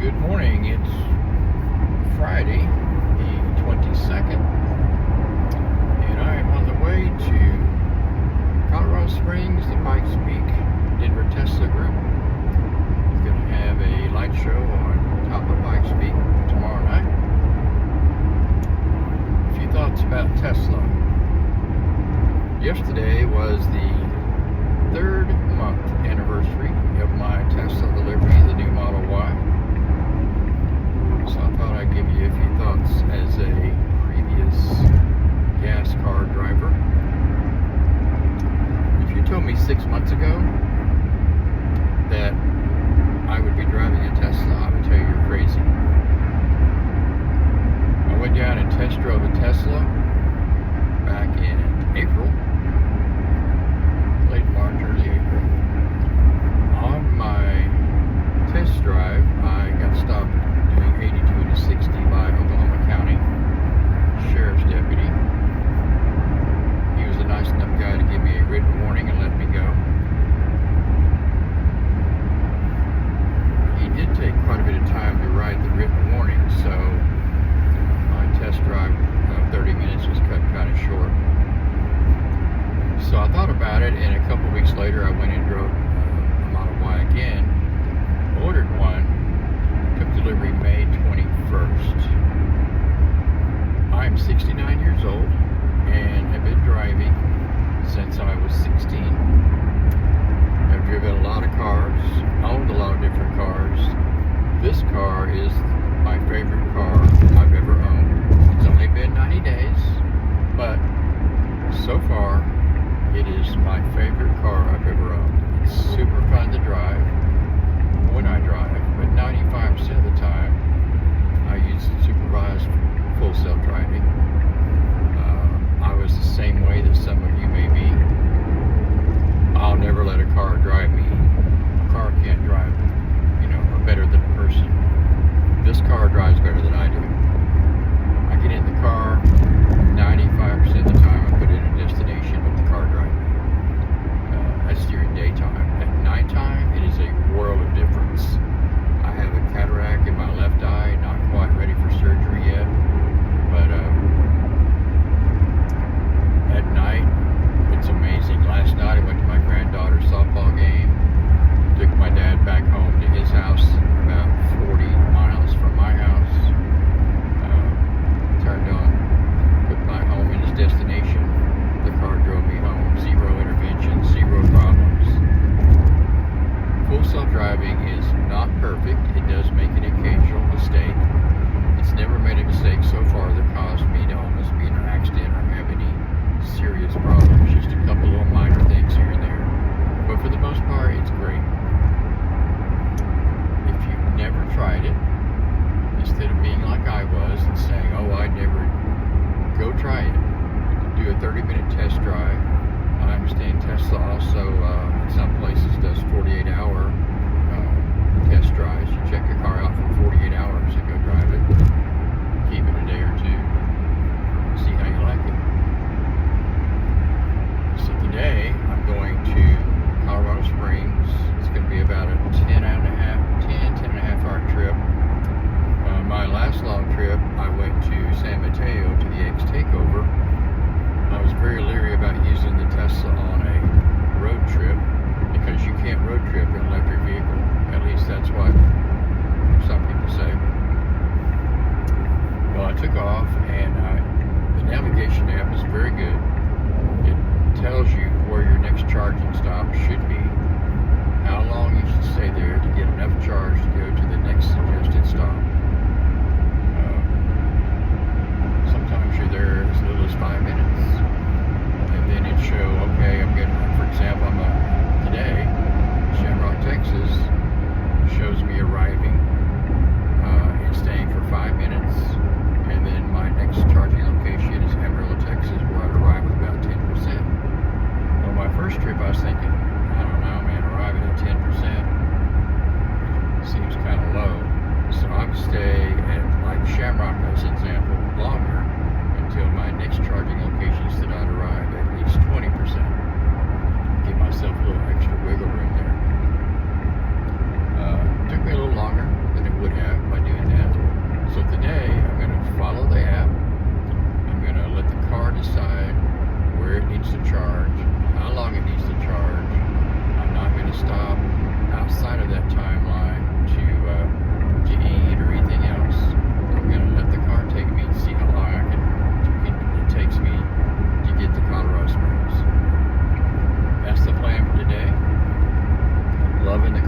Good morning. It's Friday, the 22nd, and I am on the way to Colorado Springs, the Pikes Peak Denver Tesla Group. We're going to have a light show on top of Pikes Peak tomorrow night. A few thoughts about Tesla. Yesterday was the 3rd month anniversary of my Tesla delivery, the new Model Y. So I thought I'd give you a few thoughts as a previous gas car driver. If you told me 6 months ago that I would be driving a Tesla, I would tell you you're crazy. I went down and test drove a Tesla back in April, late March, early April. On my test drive, I got stopped doing 82 to 60 by Oklahoma County Sheriff's deputy. He was a nice enough guy to give me a written warning and let me go. He did take quite a bit of time to write the written warning, so my test drive of 30 minutes was cut kind of short. So I thought about it, and a couple weeks later I went and drove a Model Y again, ordered one, took delivery May 21st. I'm 69 years old and have been driving since I was 16. I've driven a lot of cars, owned a lot of different cars. This car is my favorite car I've ever owned. It's only been 90 days, but so far it is my favorite car I've ever owned. It's super fun to drive when I drive, but 95% of the time I use supervised full self-driving. I was the same way that some of you may be. I'll never let a car drive me. A car can't drive, better than a person. This car drives better than I do. I get in the car, 95% of the time I put it in a destination with the car driving. That's during daytime. At nighttime, it is a world of difference. I have a cataract in my left eye, not quite ready for surgery yet, but at night, it's amazing. Last night I went to my granddaughter's softball game, took my dad back home to his house, about 40 miles from my house, turned on, put my home in his destination, the car drove me home, zero intervention, zero problems. Full self-driving is not perfect. It does make an occasional mistake. It's never made a mistake so far that caused me to almost be in an accident or have any serious problems. Just a couple little minor things here and there. But for the most part, it's great. If you've never tried it, instead of being like I was and saying, oh, I'd never, go try it. Do a 30-minute test drive. I understand Tesla also, in some places, does 48-hour test drives. You check your car out for 48 hours and go drive it. Keep it a day or two. See how you like it. So today, I'm going to Colorado Springs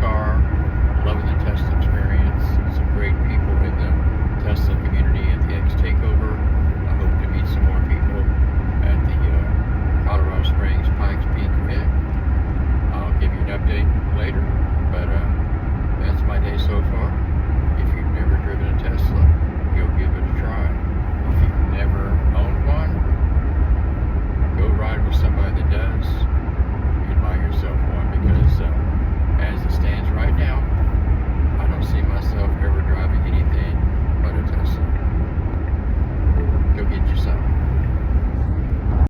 car, loving the